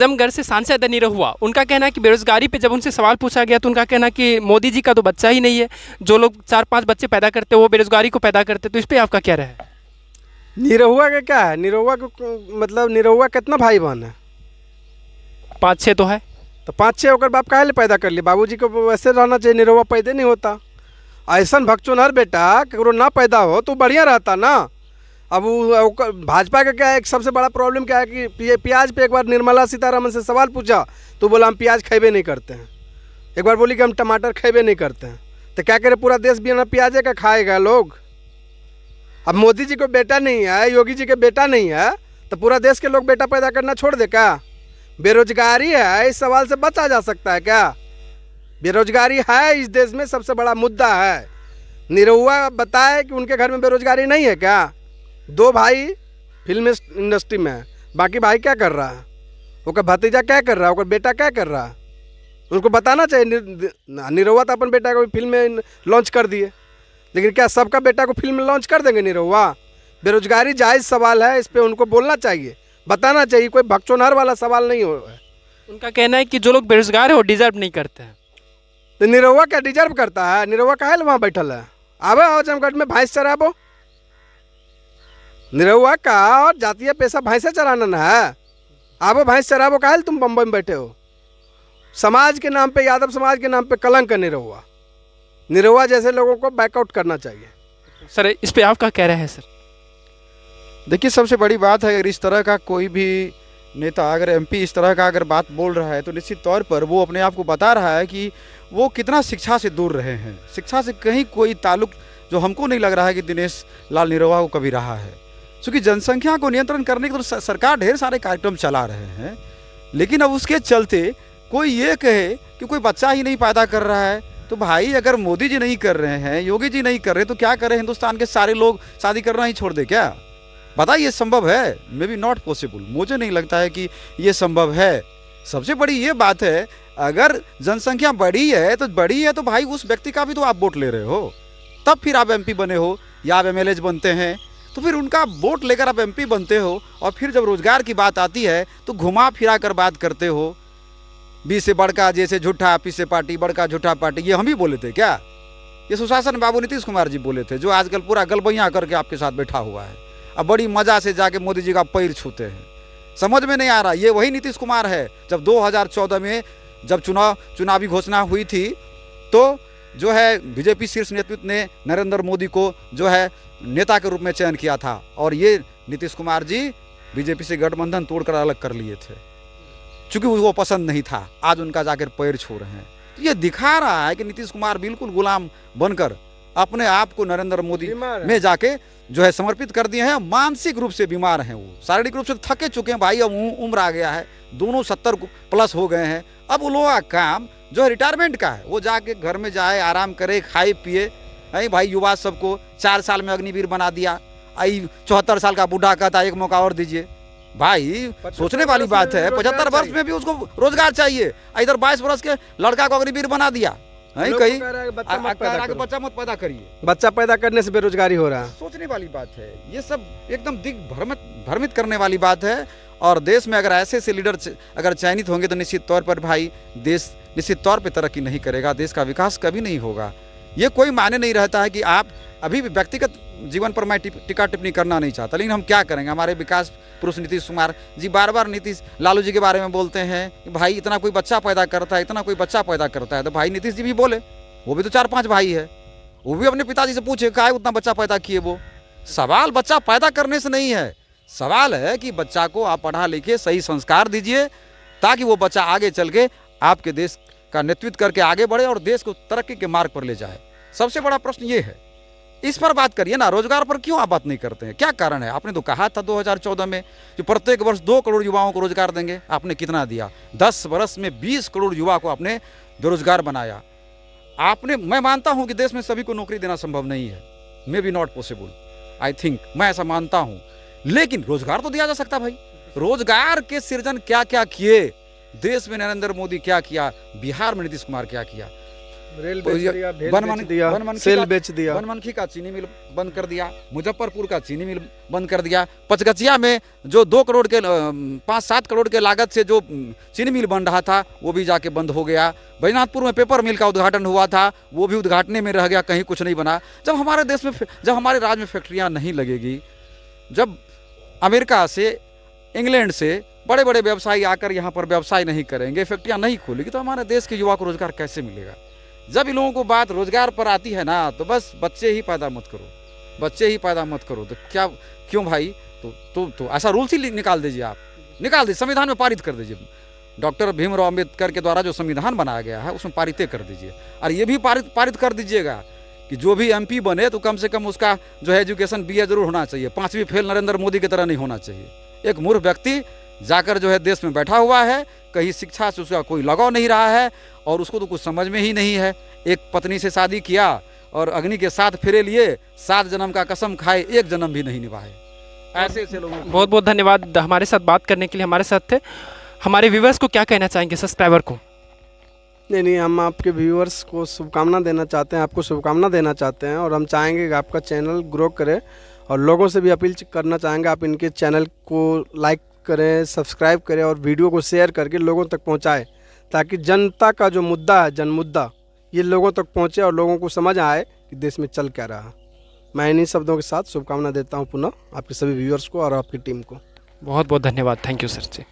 आजमगढ़ से सांसद निरहुआ, उनका कहना है कि बेरोजगारी पे जब उनसे सवाल पूछा गया तो उनका कहना है कि मोदी जी का तो बच्चा ही नहीं है, जो लोग 4-5 बच्चे पैदा करते हैं वो बेरोजगारी को पैदा करते हैं। तो इस पे आपका क्या राय है? निरहुआ का क्या है? निरहुआ को मतलब निरहुआ कितना भाई बहन है? 5-6 तो है। तो 5-6 होकर बाप काहे ले पैदा कर लिए? बाबूजी को वैसे रहना चाहिए, निरहुआ पैदा नहीं होता। ऐसा भगचोनहर बेटा करो ना पैदा हो तो बढ़िया रहता ना। अब भाजपा का क्या है, एक सबसे बड़ा प्रॉब्लम क्या है कि प्याज पे एक बार निर्मला सीतारमन से सवाल पूछा तो बोला हम प्याज खेबे नहीं करते हैं। एक बार बोली कि हम टमाटर खेबे नहीं करते हैं। तो क्या करे, पूरा देश बिना प्याजे का खाएगा लोग? अब मोदी जी को बेटा नहीं है, योगी जी के बेटा नहीं है, तो पूरा देश के लोग बेटा पैदा करना छोड़ दे क्या? बेरोजगारी है, इस सवाल से बचा जा सकता है क्या? बेरोजगारी है इस देश में सबसे बड़ा मुद्दा है। निरहुआ बताए कि उनके घर में बेरोजगारी नहीं है क्या? 2 भाई फिल्म इंडस्ट्री में है, बाकी भाई क्या कर रहा है? उसका भतीजा क्या कर रहा है? उसका बेटा क्या कर रहा है? उनको बताना चाहिए। निरहुआ तो अपन बेटा को फिल्म में लॉन्च कर दिए, लेकिन क्या सबका बेटा को फिल्म में लॉन्च कर देंगे निरहुआ? बेरोजगारी जायज़ सवाल है, इस पर उनको बोलना चाहिए, बताना चाहिए, कोई भगचोनहर वाला सवाल नहीं हो। उनका कहना है कि जो लोग बेरोजगार है वो डिजर्व नहीं करते हैं। तो निरहुआ क्या डिजर्व करता है? निरहुआ काहे वहाँ बैठल है? आबो आजमगढ़ में भैंस चराबो। निरहुआ का और जातीय पेशा भैंसे चराना ना है। आबो भैंस चराबो, काहे तुम बम्बई में बैठे हो? समाज के नाम पे, यादव समाज के नाम पे कलंक है निरहुआ। निरहुआ जैसे लोगों को बैकआउट करना चाहिए। सर इस पे आपका क्या राय है सर? देखिए, सबसे बड़ी बात है, अगर इस तरह का कोई भी नेता, अगर एमपी इस तरह का अगर बात बोल रहा है तो निश्चित तौर पर वो अपने आप को बता रहा है कि वो कितना शिक्षा से दूर रहे हैं। शिक्षा से कहीं कोई ताल्लुक जो हमको नहीं लग रहा है कि दिनेश लाल निरहुआ को कभी रहा है। क्योंकि जनसंख्या को नियंत्रण करने के तो सरकार ढेर सारे कार्यक्रम चला रहे हैं, लेकिन अब उसके चलते कोई ये कहे कि कोई बच्चा ही नहीं पैदा कर रहा है, तो भाई अगर मोदी जी नहीं कर रहे हैं, योगी जी नहीं कर रहे, तो क्या करें? हिंदुस्तान के सारे लोग शादी करना ही छोड़ दे क्या? बताइए, संभव है? May be not possible. मुझे नहीं लगता है कि ये संभव है। सबसे बड़ी ये बात है, अगर जनसंख्या बढ़ी है तो भाई उस व्यक्ति का भी तो आप वोट ले रहे हो, तब फिर आप एमपी बने हो या आप एमएलए बनते हैं, तो फिर उनका वोट लेकर आप एमपी बनते हो। और फिर जब रोजगार की बात आती है तो घुमा फिरा कर बात करते हो। बी से बड़का जैसे झूठा, पी से पार्टी बड़का झूठा पार्टी, ये हम ही बोले थे क्या? ये सुशासन बाबू नीतीश कुमार जी बोले थे, जो आजकल पूरा गलबैया करके आपके साथ बैठा हुआ है। अब बड़ी मजा से जाके मोदी जी का पैर छूते हैं। समझ में नहीं आ रहा, ये वही नीतीश कुमार है। जब 2014 में जब चुनावी घोषणा हुई थी तो जो है बीजेपी शीर्ष नेतृत्व ने नरेंद्र मोदी को जो है नेता के रूप में चयन किया था, और ये नीतीश कुमार जी बीजेपी से गठबंधन तोड़कर अलग कर लिए थे, चूंकि वो पसंद नहीं था। आज उनका जाकर पैर छू रहे हैं। तो ये दिखा रहा है कि नीतीश कुमार बिल्कुल गुलाम बनकर अपने आप को नरेंद्र मोदी में जाके जो है समर्पित कर दिए हैं। मानसिक रूप से बीमार हैं वो, शारीरिक रूप से थके चुके हैं भाई। अब उम्र आ गया है, दोनों 70+ हो गए हैं। अब वो लोगों का काम जो है रिटायरमेंट का है, वो जाके घर में जाए, आराम करे, खाए पिए। नहीं भाई, युवा सबको 4 साल में अग्निवीर बना दिया। आई 74 साल का बूढ़ा कहता है एक मौका और दीजिए। भाई सोचने वाली बात है, 75 वर्ष में भी उसको रोजगार चाहिए। इधर 22 वर्ष के लड़का को अग्निवीर बना दिया। नहीं कहीं बच्चा मत पैदा करिए। बच्चा पैदा करने से बेरोजगारी हो रहा है। सोचने वाली बात है, ये सब एकदम भ्रमित करने वाली बात है। और देश में अगर ऐसे से लीडर अगर चयनित होंगे तो निश्चित तौर पर भाई देश निश्चित तौर पे तरक्की नहीं करेगा, देश का विकास कभी नहीं होगा। ये कोई मायने नहीं रहता है कि आप अभी भी व्यक्तिगत जीवन पर मैं टिक्का टिप्पणी करना नहीं चाहता, लेकिन हम क्या करेंगे? हमारे विकास पुरुष नीतीश कुमार जी बार बार नीतीश लालू जी के बारे में बोलते हैं कि भाई इतना कोई बच्चा पैदा करता है, इतना कोई बच्चा पैदा करता है। तो भाई नीतीश जी भी बोले, वो भी तो 4-5 भाई है, वो भी अपने पिताजी से पूछे क्या उतना बच्चा पैदा किए। वो सवाल बच्चा पैदा करने से नहीं है, सवाल है कि बच्चा को आप पढ़ा लिखे सही संस्कार दीजिए, ताकि वो बच्चा आगे चल के आपके देश का नेतृत्व करके आगे बढ़े और देश को तरक्की के मार्ग पर ले जाए। सबसे बड़ा प्रश्न ये है, इस पर बात करिए ना। रोजगार पर क्यों आप बात नहीं करते हैं? क्या कारण है? आपने तो कहा था 2014 में कि प्रत्येक वर्ष 2 करोड़ युवाओं को रोजगार देंगे। आपने कितना दिया? 10 वर्ष में 20 करोड़ युवा को आपने बेरोजगार बनाया। आपने, मैं मानता हूं कि देश में सभी को नौकरी देना संभव नहीं है, may be not possible, I think, मैं ऐसा मानता हूं, लेकिन रोजगार तो दिया जा सकता भाई। रोजगार के सृजन क्या क्या किए देश में? नरेंद्र मोदी क्या किया? बिहार में नीतीश कुमार क्या किया? रेल बेच दिया, भेल बनमन- बेच दिया, बनमनखी सेल का- बेच दिया। बनमनखी का चीनी मिल बंद कर दिया, मुजफ्फरपुर का चीनी मिल बंद कर दिया, पचगचिया में जो 2 करोड़ के 5-7 करोड़ के लागत से जो चीनी मिल बन रहा था वो भी जाके बंद हो गया। बैजनाथपुर में पेपर मिल का उद्घाटन हुआ था, वो भी उद्घाटन में रह गया, कहीं कुछ नहीं बना। जब हमारे देश में, जब हमारे राज्य में फैक्ट्रियाँ नहीं लगेगी, जब अमेरिका से, इंग्लैंड से बड़े बड़े व्यवसायी आकर यहाँ पर व्यवसाय नहीं करेंगे, फैक्ट्रियाँ नहीं खोलेगी, तो हमारे देश के युवा को रोजगार कैसे मिलेगा? जब इन लोगों को बात रोजगार पर आती है ना, तो बस बच्चे ही पैदा मत करो, बच्चे ही पैदा मत करो। तो क्या, क्यों भाई? तो ऐसा रूल्स ही निकाल दीजिए, आप निकाल दीजिए, संविधान में पारित कर दीजिए। डॉक्टर भीमराव अम्बेडकर के द्वारा जो संविधान बनाया गया है उसमें पारित कर दीजिए। और ये भी पारित कर दीजिएगा कि जो भी MP बने तो कम से कम उसका जो है एजुकेशन BA जरूर होना चाहिए, 5वीं फेल नरेंद्र मोदी की तरह नहीं होना चाहिए। एक मूर्ख व्यक्ति जाकर जो है देश में बैठा हुआ है, कहीं शिक्षा से उसका कोई लगाव नहीं रहा है और उसको तो कुछ समझ में ही नहीं है। एक पत्नी से शादी किया और अग्नि के 7 फेरे लिए, 7 जन्म का कसम खाए, 1 जन्म भी नहीं निभाए। ऐसे ऐसे लोगों को बहुत बहुत धन्यवाद हमारे साथ बात करने के लिए। हमारे साथ थे। हमारे व्यूवर्स को क्या कहना चाहेंगे, सब्सक्राइबर को? नहीं, हम आपके व्यूअर्स को शुभकामना देना चाहते हैं, आपको शुभकामना देना चाहते हैं, और हम चाहेंगे कि आपका चैनल ग्रो करे, और लोगों से भी अपील करना चाहेंगे आप इनके चैनल को लाइक करें, सब्सक्राइब करें और वीडियो को शेयर करके लोगों तक पहुंचाएं, ताकि जनता का जो मुद्दा है, जन मुद्दा, ये लोगों तक पहुंचे और लोगों को समझ आए कि देश में चल क्या रहा। मैं इन्हीं शब्दों के साथ शुभकामना देता हूं पुनः आपके सभी व्यूअर्स को और आपकी टीम को। बहुत बहुत धन्यवाद। Thank you sir ji.